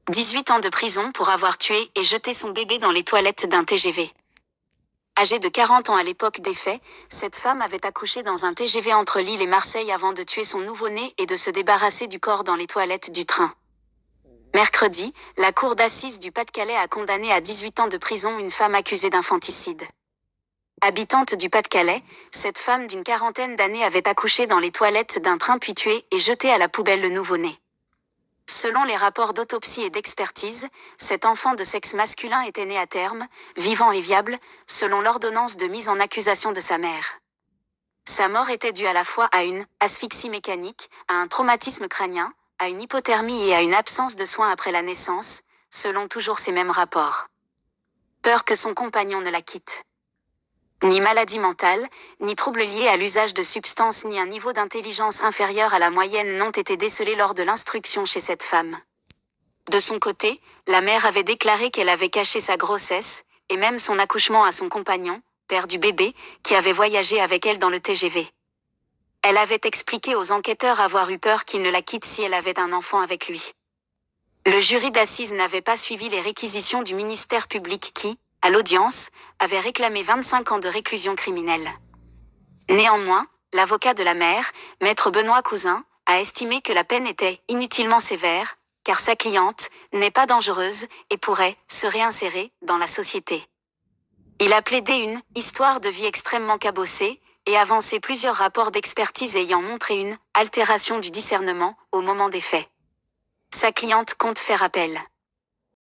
18 ans de prison pour avoir tué et jeté son bébé dans les toilettes d'un TGV. Âgée de 40 ans à l'époque des faits, cette femme avait accouché dans un TGV entre Lille et Marseille avant de tuer son nouveau-né et de se débarrasser du corps dans les toilettes du train. Mercredi, la cour d'assises du Pas-de-Calais a condamné à 18 ans de prison une femme accusée d'infanticide. Habitante du Pas-de-Calais, cette femme d'une quarantaine d'années avait accouché dans les toilettes d'un train puis tué et jeté à la poubelle le nouveau-né. Selon les rapports d'autopsie et d'expertise, cet enfant de sexe masculin était né à terme, vivant et viable, selon l'ordonnance de mise en accusation de sa mère. Sa mort était due à la fois à une asphyxie mécanique, à un traumatisme crânien, à une hypothermie et à une absence de soins après la naissance, selon toujours ces mêmes rapports. Peur que son compagnon ne la quitte. Ni maladie mentale, ni troubles liés à l'usage de substances ni un niveau d'intelligence inférieur à la moyenne n'ont été décelés lors de l'instruction chez cette femme. De son côté, la mère avait déclaré qu'elle avait caché sa grossesse, et même son accouchement à son compagnon, père du bébé, qui avait voyagé avec elle dans le TGV. Elle avait expliqué aux enquêteurs avoir eu peur qu'il ne la quitte si elle avait un enfant avec lui. Le jury d'assises n'avait pas suivi les réquisitions du ministère public qui, à l'audience, avait réclamé 25 ans de réclusion criminelle. Néanmoins, l'avocat de la mère, maître Benoît Cousin, a estimé que la peine était inutilement sévère, car sa cliente n'est pas dangereuse et pourrait se réinsérer dans la société. Il a plaidé une histoire de vie extrêmement cabossée et avancé plusieurs rapports d'expertise ayant montré une altération du discernement au moment des faits. Sa cliente compte faire appel.